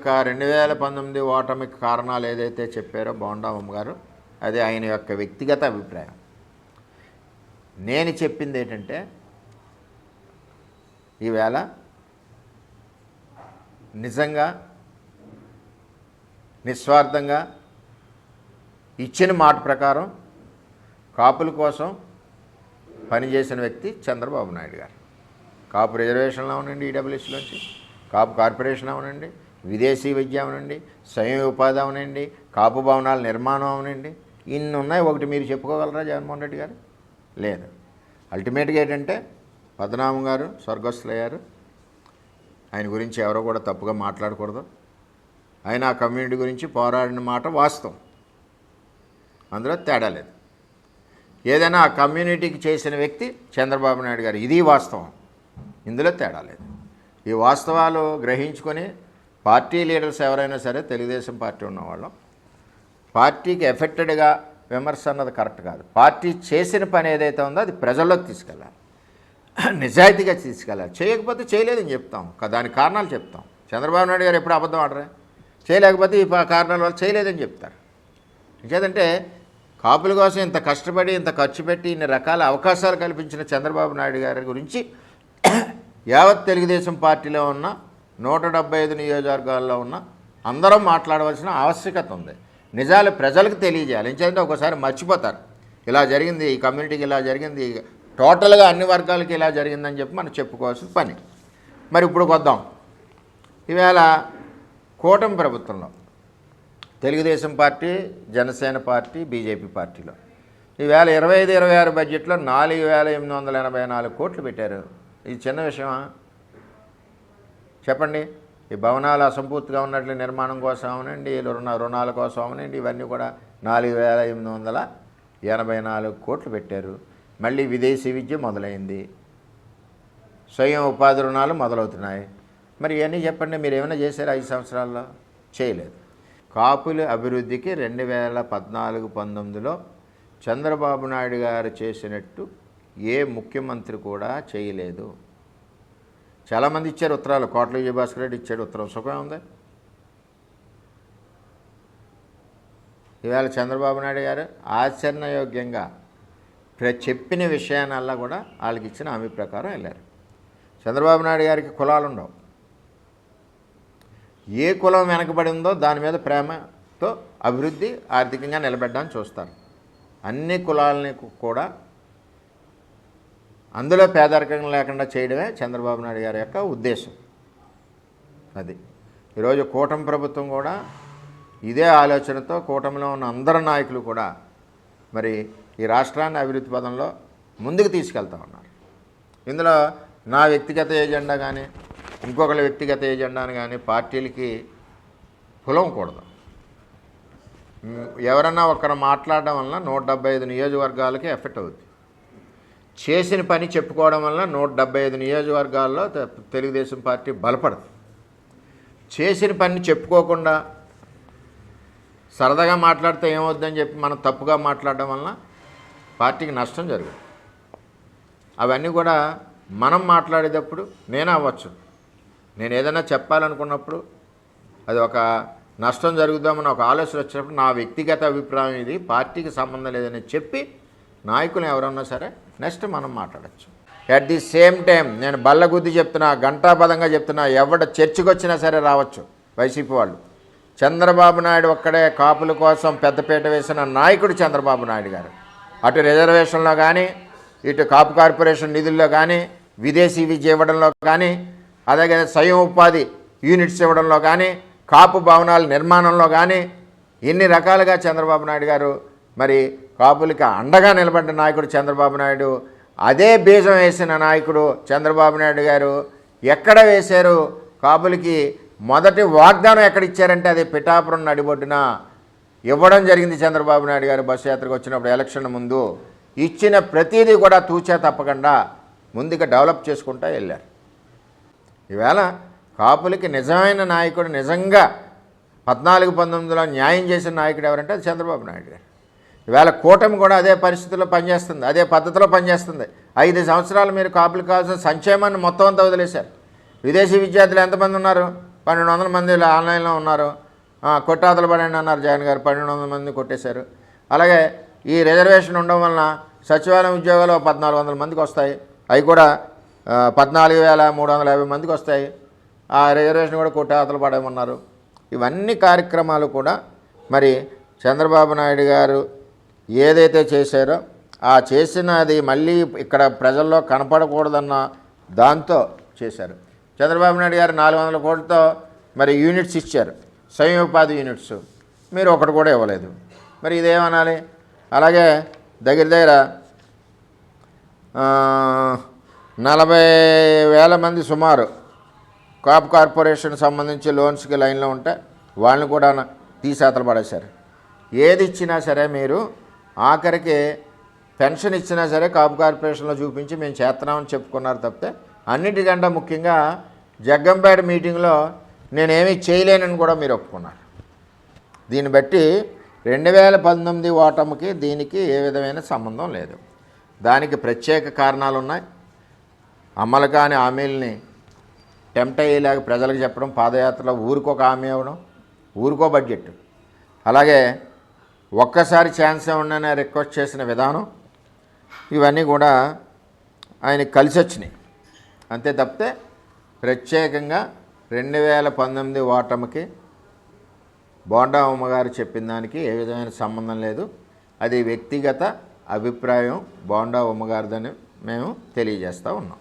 2019 ఓటమికి కారణాలు ఏదైతే చెప్పారో బోండామ్మ గారు, అది ఆయన యొక్క వ్యక్తిగత అభిప్రాయం. నేను చెప్పింది ఏంటంటే, ఈవేళ నిజంగా నిస్వార్థంగా ఇచ్చిన మాట ప్రకారం కాపుల కోసం పనిచేసిన వ్యక్తి చంద్రబాబు నాయుడు గారు. కాపు రిజర్వేషన్లో అవునండి, ఈడబ్ల్యూఎస్లోంచి కాపు కార్పొరేషన్ అవునండి, విదేశీ విద్య అవునండి, స్వయం ఉపాధి అవునండి, కాపు భవనాల నిర్మాణం అవునండి, ఇన్ని ఉన్నాయి. ఒకటి మీరు చెప్పుకోగలరా జగన్మోహన్ రెడ్డి గారు? లేదు. అల్టిమేట్గా ఏంటంటే, పద్మనాభం గారు స్వర్గస్థులయ్యారు. ఆయన గురించి ఎవరో కూడా తప్పుగా మాట్లాడకూడదు. ఆయన ఆ కమ్యూనిటీ గురించి పోరాడిన మాట వాస్తవం, అందులో తేడా లేదు. ఏదైనా ఆ కమ్యూనిటీకి చేసిన వ్యక్తి చంద్రబాబు నాయుడు గారు, ఇది వాస్తవం, ఇందులో తేడా లేదు. ఈ వాస్తవాలు గ్రహించుకొని పార్టీ లీడర్స్ ఎవరైనా సరే, తెలుగుదేశం పార్టీ ఉన్నవాళ్ళం, పార్టీకి ఎఫెక్టెడ్గా విమర్శ అన్నది కరెక్ట్ కాదు. పార్టీ చేసిన పని ఏదైతే ఉందో అది ప్రజల్లోకి తీసుకెళ్ళాలి, నిజాయితీగా తీసుకెళ్ళాలి. చేయకపోతే చేయలేదని చెప్తాం, దానికి కారణాలు చెప్తాం. చంద్రబాబు నాయుడు గారు ఎప్పుడు అబద్ధం ఆడరే, చేయలేకపోతే ఈ కారణాల వల్ల చేయలేదని చెప్తారు. ఇంకేదంటే, కాపుల కోసం ఇంత కష్టపడి ఇంత ఖర్చు పెట్టి ఇన్ని రకాల అవకాశాలు కల్పించిన చంద్రబాబు నాయుడు గారి గురించి యావత్ తెలుగుదేశం పార్టీలో ఉన్న 175 నియోజకవర్గాల్లో ఉన్న అందరం మాట్లాడవలసిన ఆవశ్యకత ఉంది. నిజాలు ప్రజలకు తెలియజేయాలి. ఎందుకంటే ఒకసారి మర్చిపోతారు, ఇలా జరిగింది, ఈ కమ్యూనిటీకి ఇలా జరిగింది, టోటల్గా అన్ని వర్గాలకి ఇలా జరిగిందని చెప్పి మనం చెప్పుకోవాల్సిన పని. మరి ఇప్పుడు వద్దాం. ఈవేళ కూటమి ప్రభుత్వంలో Telugu Desam party, Janasena party, BJP పార్టీలో ఈవేళ 25-26 బడ్జెట్లో 4,884 కోట్లు పెట్టారు. ఇది చిన్న విషయమా చెప్పండి? ఈ భవనాలు అసంపూర్తిగా ఉన్నట్లు నిర్మాణం కోసం అవునండి, రుణాల కోసం అవునండి, ఇవన్నీ కూడా 4,884 కోట్లు పెట్టారు. మళ్ళీ విదేశీ విద్య మొదలైంది, స్వయం ఉపాధి రుణాలు మొదలవుతున్నాయి. మరి ఇవన్నీ చెప్పండి, మీరు ఏమైనా చేశారు 5 సంవత్సరాల్లో? చేయలేదు. కాపుల అభివృద్ధికి 2014-19లో చంద్రబాబు నాయుడు గారు చేసినట్టు ఏ ముఖ్యమంత్రి కూడా చేయలేదు. చాలామంది ఇచ్చారు ఉత్తరాలు, కోట్ల విజయభాస్కర్ రెడ్డి ఇచ్చాడు ఉత్తరం, సుఖమే ఉంది. ఈవేళ చంద్రబాబు నాయుడు గారు ఆచరణయోగ్యంగా చెప్పిన విషయానల్లా కూడా వాళ్ళకి ఇచ్చిన హామీ ప్రకారం వెళ్ళారు. చంద్రబాబు నాయుడు గారికి కులాలు ఉండవు. ఏ కులం వెనకబడి ఉందో దాని మీద ప్రేమతో అభివృద్ధి ఆర్థికంగా నిలబెట్టడానికి చూస్తారు. అన్ని కులాలని కూడా అందులో పేదరికం లేకుండా చేయడమే చంద్రబాబు నాయుడు గారి యొక్క ఉద్దేశం. అది ఈరోజు కూటమి ప్రభుత్వం కూడా ఇదే ఆలోచనతో, కూటమిలో ఉన్న అందరు నాయకులు కూడా మరి ఈ రాష్ట్రాన్ని అభివృద్ధి పదంలో ముందుకు తీసుకెళ్తా ఉన్నారు. ఇందులో నా వ్యక్తిగత ఏజెండా కానీ ఇంకొకరి వ్యక్తిగత ఏజెండాని కానీ పార్టీలకి పొలవకూడదు. ఎవరన్నా ఒకరు మాట్లాడడం వలన 175 నియోజకవర్గాలకి ఎఫెక్ట్ అవుతుంది. చేసిన పని చెప్పుకోవడం వల్ల 175 నియోజకవర్గాల్లో తెలుగుదేశం పార్టీ బలపడదు. చేసిన పని చెప్పుకోకుండా సరదాగా మాట్లాడితే ఏమవుద్దని చెప్పి మనం తప్పుగా మాట్లాడడం వలన పార్టీకి నష్టం జరుగుతుంది. అవన్నీ కూడా మనం మాట్లాడేటప్పుడు నేను అవ్వచ్చు, నేను ఏదైనా చెప్పాలనుకున్నప్పుడు అది ఒక నష్టం జరుగుదామని ఒక ఆలోచన వచ్చినప్పుడు నా వ్యక్తిగత అభిప్రాయం ఇది, పార్టీకి సంబంధం లేదని చెప్పి నాయకులు ఎవరన్నా సరే నెక్స్ట్ మనం మాట్లాడచ్చు. అట్ ది సేమ్ టైం నేను బల్లగుద్ది చెప్తున్నా, ఘంటాపదంగా చెప్తున్నా, ఎవడ చర్చకు వచ్చినా సరే రావచ్చు వైసీపీ వాళ్ళు. చంద్రబాబు నాయుడు ఒక్కడే కాపుల కోసం పెద్దపీట వేసిన నాయకుడు చంద్రబాబు నాయుడు గారు. అటు రిజర్వేషన్లో కానీ, ఇటు కాపు కార్పొరేషన్ నిధుల్లో కానీ, విదేశీ విద్య ఇవ్వడంలో కానీ, అలాగే స్వయం ఉపాధి యూనిట్స్ ఇవ్వడంలో కానీ, కాపు భవనాల నిర్మాణంలో కానీ, ఎన్ని రకాలుగా చంద్రబాబు నాయుడు గారు మరి కాపులకి అండగా నిలబడ్డ నాయకుడు చంద్రబాబు నాయుడు. అదే బీజం వేసిన నాయకుడు చంద్రబాబు నాయుడు గారు ఎక్కడ వేశారు? కాపులకి మొదటి వాగ్దానం ఎక్కడ ఇచ్చారంటే అది పిఠాపురం నడిబొడ్డున ఇవ్వడం జరిగింది. చంద్రబాబు నాయుడు గారు బస్సు యాత్రకు వచ్చినప్పుడు ఎలక్షన్ ముందు ఇచ్చిన ప్రతిదీ కూడా తూచా తప్పకుండా ముందుగా డెవలప్ చేసుకుంటూ వెళ్ళారు. ఈవేళ కాపులకి నిజమైన నాయకుడు, నిజంగా 14-19లో న్యాయం చేసిన నాయకుడు ఎవరంటే అది చంద్రబాబు నాయుడు గారు. ఈవేళ కూటమి కూడా అదే పరిస్థితుల్లో పనిచేస్తుంది, అదే పద్ధతిలో పనిచేస్తుంది. 5 సంవత్సరాలు మీరు కాపులకు కావాల్సిన సంక్షేమాన్ని మొత్తం అంతా వదిలేశారు. విదేశీ విద్యార్థులు ఎంతమంది ఉన్నారు? 1200 మంది ఆన్లైన్లో ఉన్నారు, కొట్టాతలు పడండి అన్నారు జగన్ గారు, 1200 మంది కొట్టేశారు. అలాగే ఈ రిజర్వేషన్ ఉండడం వలన సచివాలయం ఉద్యోగాలు 1400 మందికి వస్తాయి, అవి కూడా 14,350 మందికి వస్తాయి. ఆ రిజర్వేషన్ కూడా కొట్టాతలు పడేమన్నారు. ఇవన్నీ కార్యక్రమాలు కూడా మరి చంద్రబాబు నాయుడు గారు ఏదైతే చేశారో ఆ చేసినది మళ్ళీ ఇక్కడ ప్రజల్లో కనపడకూడదన్న దాంతో చేశారు. చంద్రబాబు నాయుడు గారు 400 కోట్లతో మరి యూనిట్స్ ఇచ్చారు, స్వయం ఉపాధి యూనిట్స్, మీరు ఒకటి కూడా ఇవ్వలేదు. మరి ఇదేమనాలి? అలాగే దగ్గర 40,000 మంది సుమారు కాపు కార్పొరేషన్ సంబంధించి లోన్స్కి లైన్లో ఉంటే వాళ్ళని కూడా తీసేతలు పడేశారు. ఏది ఇచ్చినా సరే మీరు ఆఖరికి పెన్షన్ ఇచ్చినా సరే కాపు కార్పొరేషన్లో చూపించి మేము చేస్తున్నామని చెప్పుకున్నారు తప్పితే, అన్నిటికంటే ముఖ్యంగా జగ్గంపేట మీటింగ్లో నేనేమీ చేయలేనని కూడా మీరు ఒప్పుకున్నారు. దీన్ని బట్టి 2019 ఓటమికి దీనికి ఏ విధమైన సంబంధం లేదు. దానికి ప్రత్యేక కారణాలు ఉన్నాయి. అమలు కాని హామీలని టెంప్ట్ అయ్యేలాగా ప్రజలకు చెప్పడం, పాదయాత్రలో ఊరికొక హామీ ఇవ్వడం, ఊరికో బడ్జెట్, అలాగే ఒక్కసారి ఛాన్స్ ఇవ్వండి రిక్వెస్ట్ చేసిన విధానం, ఇవన్నీ కూడా ఆయనకి కలిసి వచ్చినాయి. అంతే తప్పితే ప్రత్యేకంగా 2019 ఓటమికి బోండా ఉమ్మగారు చెప్పిన దానికి ఏ విధమైన సంబంధం లేదు. అది వ్యక్తిగత అభిప్రాయం బోండా ఉమ్మగారిదని మేము తెలియజేస్తూ ఉన్నాం.